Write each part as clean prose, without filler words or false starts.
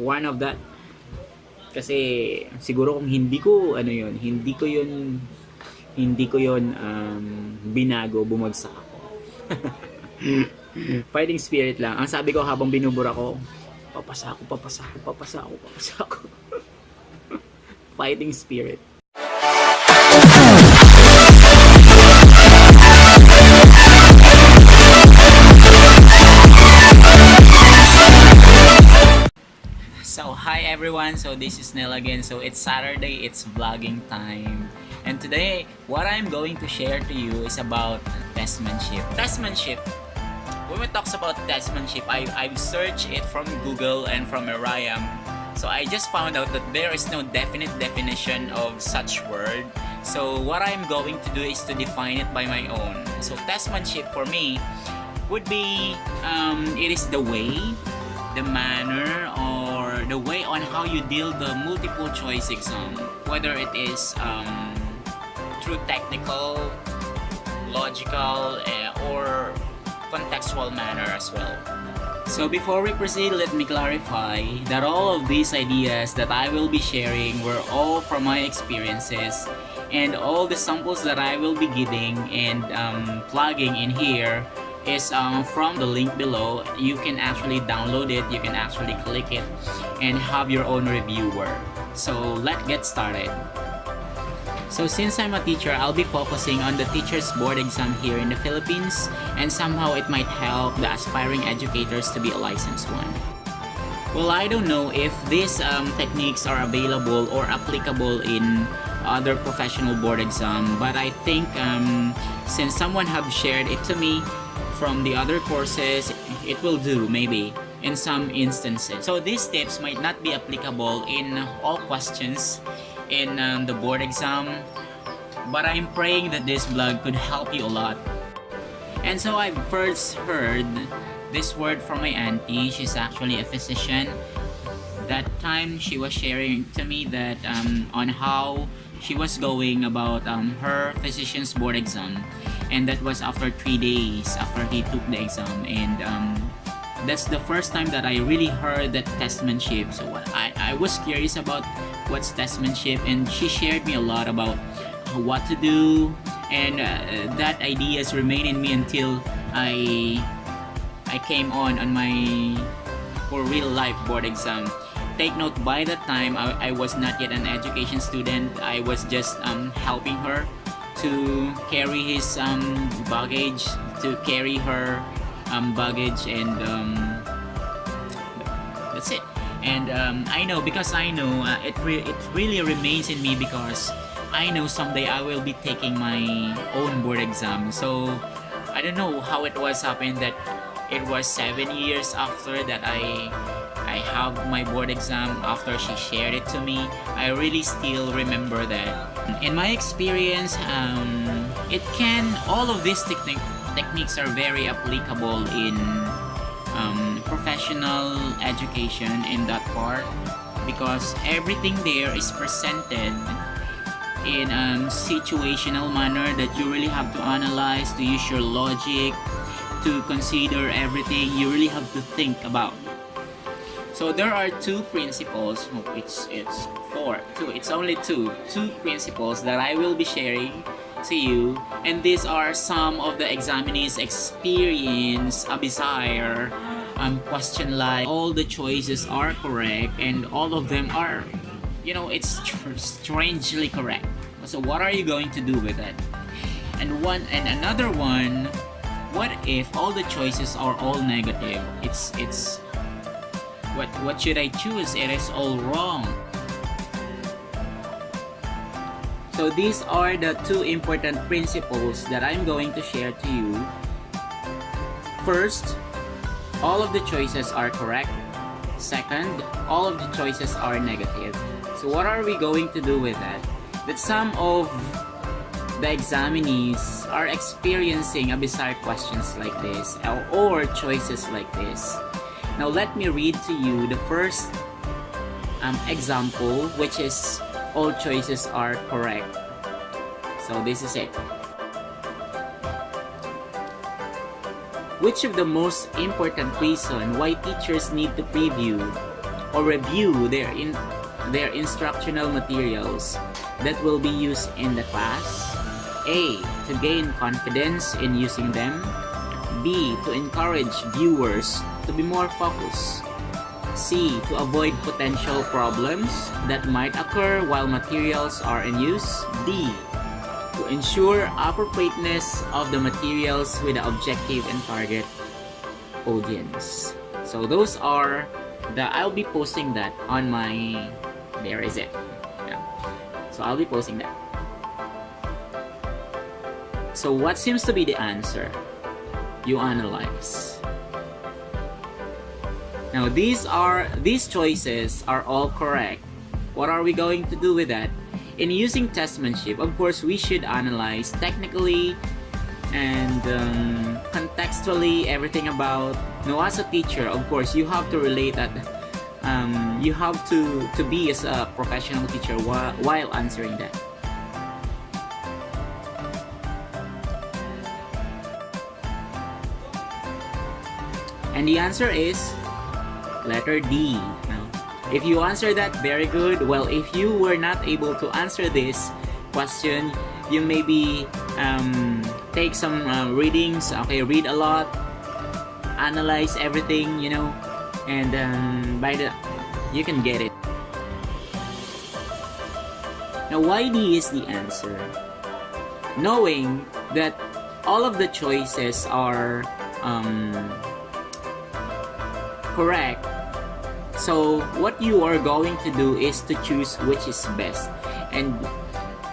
one of that. Kasi siguro kung hindi ko yun binago, bumagsak ako. Fighting spirit lang. Ang sabi ko habang binubura ko, papasa ako. Fighting spirit. So hi everyone, so this is Nhel again. So it's Saturday, it's vlogging time. And today, what I'm going to share to you is about Testmanship. Testmanship, when we talk about Testmanship, I've searched it from Google and from Miriam. So I just found out that there is no definite definition of such word. So what I'm going to do is to define it by my own. So Testmanship for me would be, it is the way, the manner, or the way on how you deal the multiple choice exam, whether it is through technical, logical, or contextual manner as well. So before we proceed, let me clarify that all of these ideas that I will be sharing were all from my experiences, and all the samples that I will be giving and plugging in here is from the link below. You can actually download it, you can actually click it and have your own reviewer. So let's get started. So since I'm a teacher, I'll be focusing on the teacher's board exam here in the Philippines, and somehow it might help the aspiring educators to be a licensed one. Well, I don't know if these techniques are available or applicable in other professional board exam, but I think since someone have shared it to me from the other courses, it will do maybe in some instances. So these tips might not be applicable in all questions in the board exam, but I'm praying that this blog could help you a lot. And so I first heard this word from my auntie. She's actually a physician. That time she was sharing to me that on how she was going about her physician's board exam, and that was after 3 days after he took the exam. And that's the first time that I really heard that Testmanship. So I was curious about what's Testmanship, and she shared me a lot about what to do, and that ideas remain in me until I came on my for real life board exam. Take note, by that time I was not yet an education student. I was just helping her to carry his baggage, to carry her baggage, and that's it. And I know, because I know it really remains in me, because I know someday I will be taking my own board exam. So I don't know how it was happened that it was 7 years after that I have my board exam, after she shared it to me. I really still remember that. In my experience, all of these techniques are very applicable in professional education in that part, because everything there is presented in situational manner that you really have to analyze, to use your logic, to consider everything. You really have to think about. So there are two principles. It's only two principles that I will be sharing to you, and these are some of the examinees' experience, a desire, question like all the choices are correct, and all of them are, it's strangely correct. So what are you going to do with it? And another one, what if all the choices are all negative? What should I choose? It is all wrong. So these are the two important principles that I'm going to share to you. First, all of the choices are correct. Second, all of the choices are negative. So what are we going to do with that? That some of the examinees are experiencing a bizarre questions like this, or choices like this. Now let me read to you the first example, which is all choices are correct. So this is it. Which of the most important reason why teachers need to preview or review their instructional materials that will be used in the class. A. To gain confidence in using them. B. To encourage viewers to be more focused. C. To avoid potential problems that might occur while materials are in use. D. To ensure appropriateness of the materials with the objective and target audience. So those are I'll be posting that on my, there is it. Yeah. So I'll be posting that. So what seems to be the answer? You analyze. Now these choices are all correct. What are we going to do with that? In using Testmanship, of course, we should analyze technically and contextually everything about. Now, as a teacher, of course, you have to relate that. You have to be as a professional teacher while answering that. And the answer is letter D. Now, if you answer that, very good. Well, if you were not able to answer this question, you maybe take some readings. Okay, read a lot, analyze everything, and you can get it. Now, why D is the answer? Knowing that all of the choices are correct, so what you are going to do is to choose which is best. And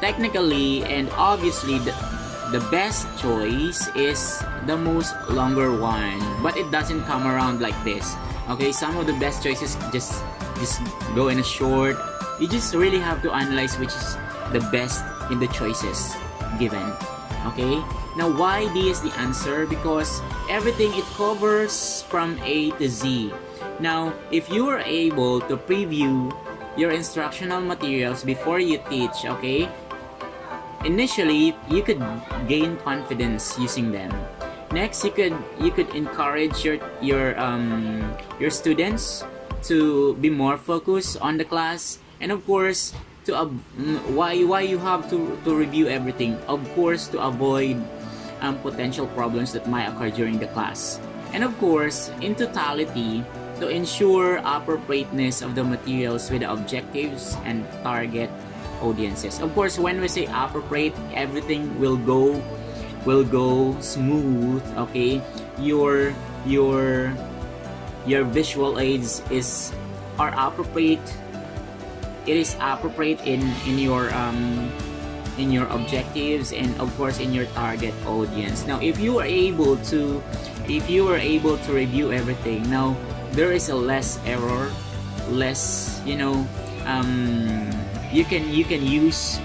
technically and obviously the best choice is the most longer one, but it doesn't come around like this. Okay, some of the best choices just go in a short. You just really have to analyze which is the best in the choices given. Okay, now why D is the answer? Because everything it covers from A to Z. Now, if you are able to preview your instructional materials before you teach, okay, initially you could gain confidence using them. Next, you could encourage your students to be more focused on the class, and of course, why you have to review everything. Of course, to avoid potential problems that might occur during the class, and of course, in totality, to ensure appropriateness of the materials with the objectives and target audiences. Of course, when we say appropriate, everything will go smooth. Okay, your visual aids are appropriate. It is appropriate in your objectives and of course in your target audience. Now, if you are able to review everything, now there is a less error, less you can use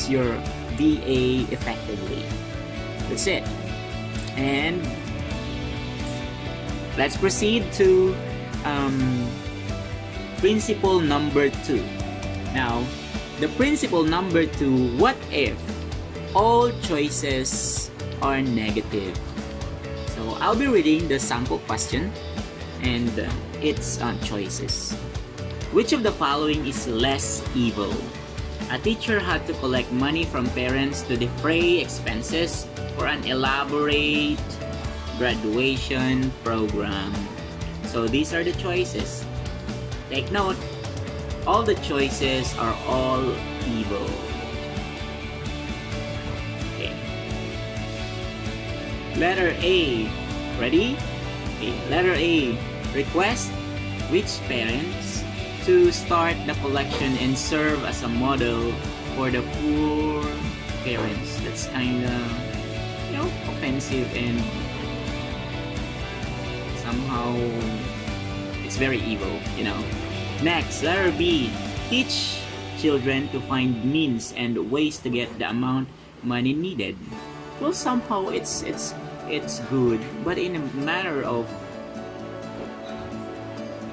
your VA effectively. That's it. And let's proceed to principle number 2. Now, the principle number 2, what if all choices are negative? So I'll be reading the sample question and its choices. Which of the following is less evil? A teacher had to collect money from parents to defray expenses for an elaborate graduation program. So these are the choices. Take note, all the choices are all evil. Okay. Letter A. Ready? Okay. Letter A. Request which parents to start the collection and serve as a model for the poor parents. That's kind of, offensive and somehow it's very evil, Next, letter B. Teach children to find means and ways to get the amount money needed. Well, somehow it's good, but in a matter of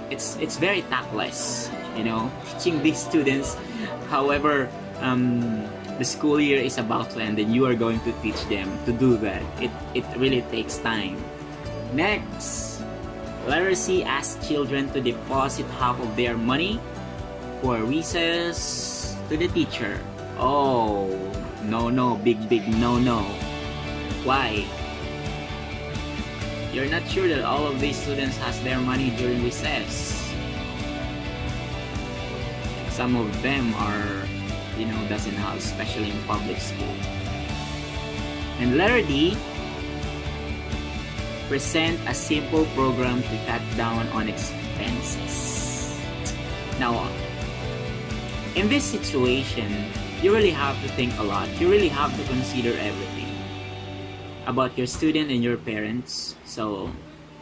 it's very tactless, teaching these students. However, the school year is about to end and you are going to teach them to do that. It really takes time. Next, Letter C, ask children to deposit half of their money for recess to the teacher. Oh, no, big no. Why? You're not sure that all of these students has their money during recess. Some of them are, doesn't have, especially in public school. And letter D, present a simple program to cut down on expenses. Now, in this situation, you really have to think a lot. You really have to consider everything about your student and your parents. So,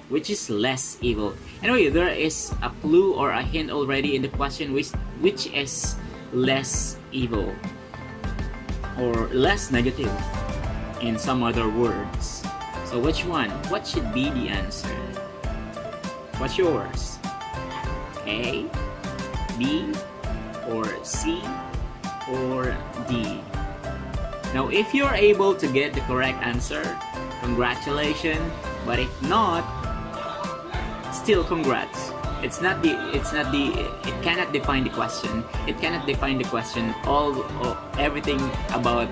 which is less evil? Anyway, there is a clue or a hint already in the question, which is less evil or less negative in some other words. So which one? What should be the answer? What's yours? A, B, or C, or D? Now, if you're able to get the correct answer, congratulations. But if not, still congrats. It cannot define the question. It cannot define the question everything about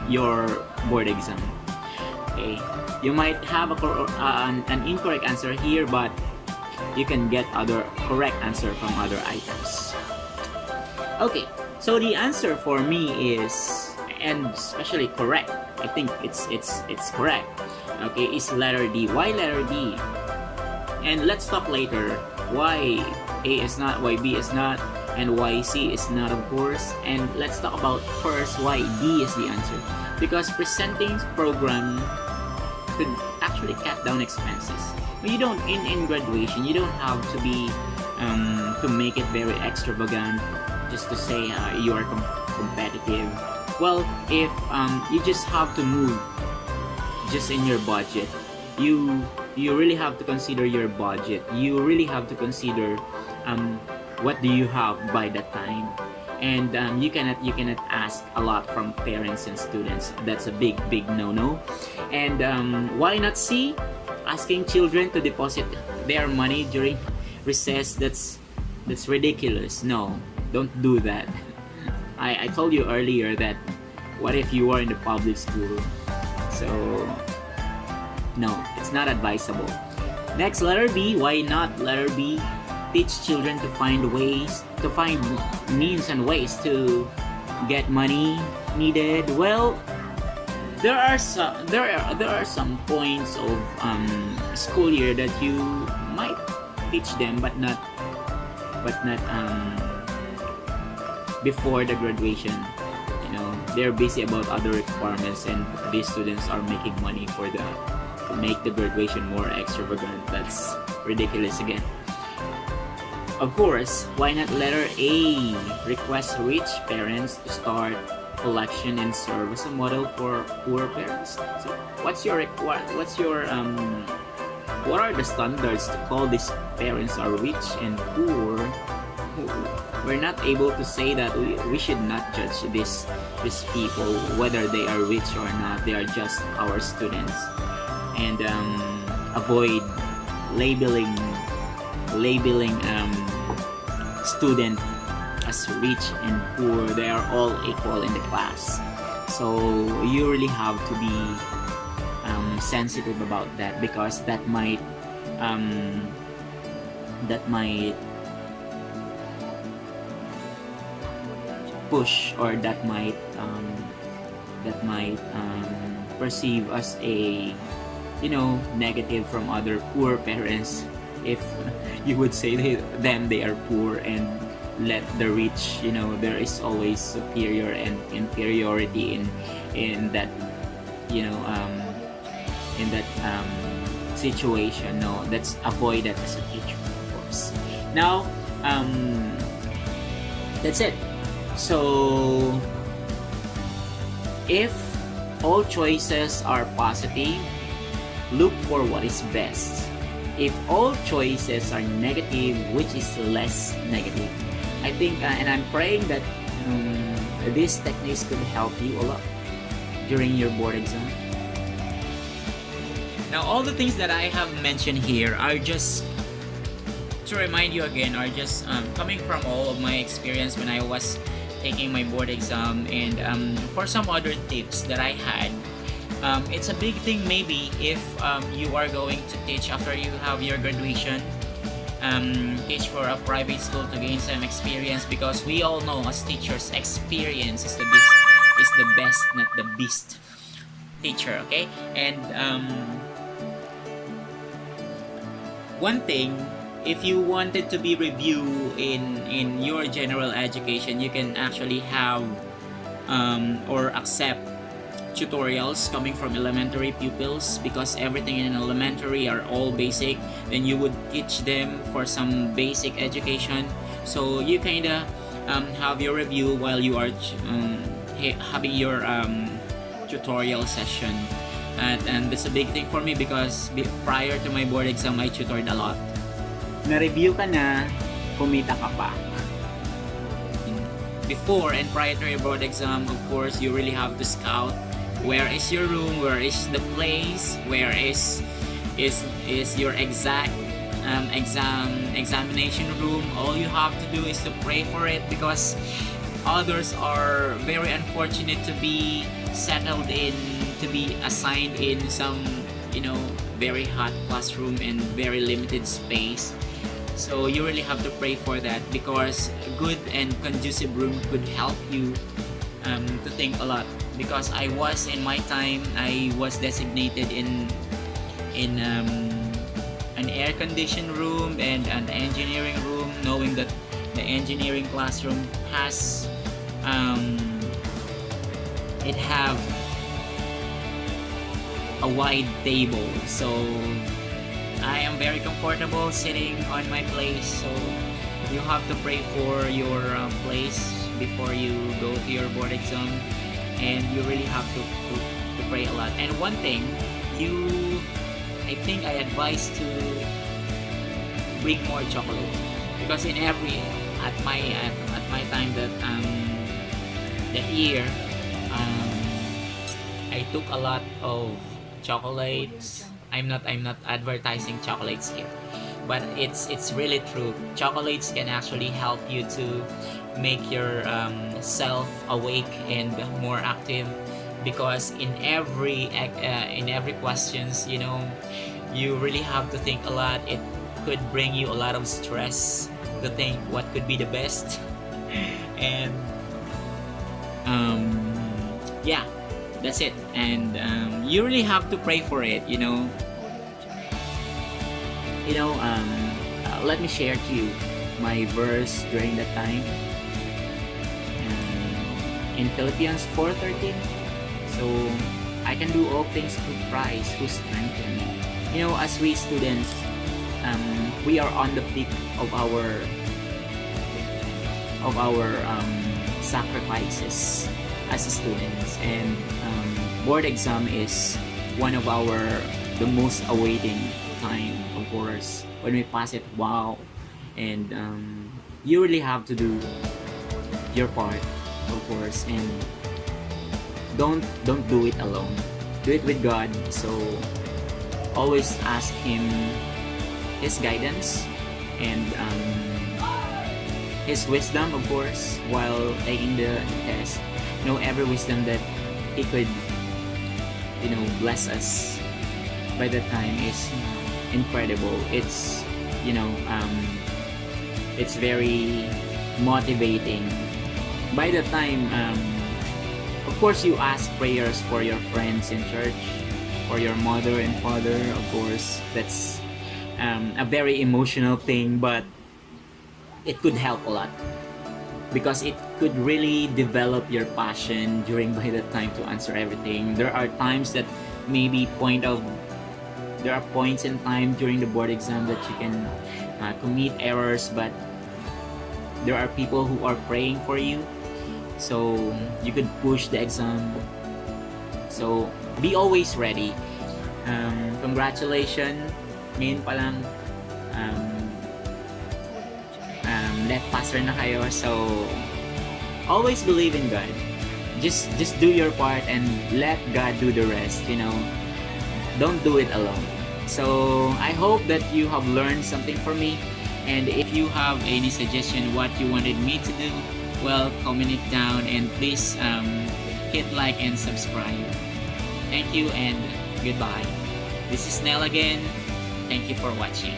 your board exam. Okay, you might have an incorrect answer here, but you can get other correct answer from other items. Okay, so the answer for me is, and especially correct, I think it's correct. Okay, is letter D. Why letter D? And let's talk later why A is not, why B is not, and why C is not, of course. And let's talk about first why D is the answer. Because presenting program could actually cut down expenses. You don't, in graduation, you don't have to be to make it very extravagant just to say you are competitive. Well, if you just have to move just in your budget, you really have to consider your budget. You really have to consider what do you have by that time, and you cannot ask a lot from parents and students. That's a big no-no. And why not C? Asking children to deposit their money during recess, that's ridiculous. No, don't do that. I told you earlier that what if you are in the public school? So no, it's not advisable. Next, letter B. Why not letter B? Teach children to find means and ways to get money needed. Well, there are some points of school year that you might teach them, but not before the graduation. They're busy about other requirements, and these students are making money to make the graduation more extravagant. That's ridiculous again. Of course, why not letter A? Request rich parents to start collection and serve as a model for poor parents. So, what are the standards to call these parents are rich and poor? We're not able to say that. We should not judge these people whether they are rich or not. They are just our students, and avoid labeling student as rich and poor. They are all equal in the class. So you really have to be sensitive about that, because that might push, or that might perceive as a negative from other poor parents if you would say they are poor and let the rich, there is always superior and inferiority in that situation. No, let's avoid that as a teacher, of course. Now that's it. So if all choices are positive, look for what is best. If all choices are negative, which is less negative? I think, and I'm praying that these techniques could help you a lot during your board exam. Now, all the things that I have mentioned here are just to remind you again, or just coming from all of my experience when I was taking my board exam, and for some other tips that I had, it's a big thing maybe if you are going to teach after you have your graduation. Teach for a private school to gain some experience, because we all know as teachers, experience is the best, not the beast teacher. Okay, and one thing, if you wanted to be reviewed in your general education, you can actually have or accept tutorials coming from elementary pupils, because everything in elementary are all basic. Then you would teach them for some basic education, so you kind of have your review while you are having your tutorial session. And that's a big thing for me, because prior to my board exam, I tutored a lot. Na-review ka na, kumita ka pa. Before and prior to your board exam, of course, you really have to scout where is your room, where is the place, where is your examination room. All you have to do is to pray for it, because others are very unfortunate to be settled in, to be assigned in some, very hot classroom and very limited space. So you really have to pray for that, because a good and conducive room could help you to think a lot. Because I was, in my time, I was designated in an air-conditioned room and an engineering room, knowing that the engineering classroom has it have a wide table, so I am very comfortable sitting on my place. So you have to pray for your place before you go to your board exam, and you really have to pray a lot. And one thing, I think I advise to bring more chocolate, because at my time that year, I took a lot of chocolates. I'm not advertising chocolates here, but it's really true. Chocolates can actually help you to make your self awake and more active, because in every questions, you really have to think a lot. It could bring you a lot of stress to think what could be the best. And yeah, that's it. And you really have to pray for it. Let me share to you my verse during that time. In Philippians 4:13, so I can do all things through Christ who strengthens me. As we students, we are on the peak of our sacrifices as students, and board exam is one of the most awaiting time, of course. When we pass it, wow. And you really have to do your part, of course, and don't do it alone. Do it with God. So always ask Him His guidance and His wisdom, of course, while taking the test. Every wisdom that He could bless us by the time is incredible. It's it's very motivating. By the time, of course, you ask prayers for your friends in church, for your mother and father, of course. That's a very emotional thing, but it could help a lot, because it could really develop your passion by the time to answer everything. There are times that there are points in time during the board exam that you can commit errors, but there are people who are praying for you, so you could push the exam. So be always ready. Congratulations, ngayon pa lang let passer na kayo. So always believe in God. Just do your part and let God do the rest. Don't do it alone. So I hope that you have learned something from me, And if you have any suggestion what you wanted me to do, well, comment it down, and please hit like and subscribe. Thank you and goodbye. This is Nell again. Thank you for watching.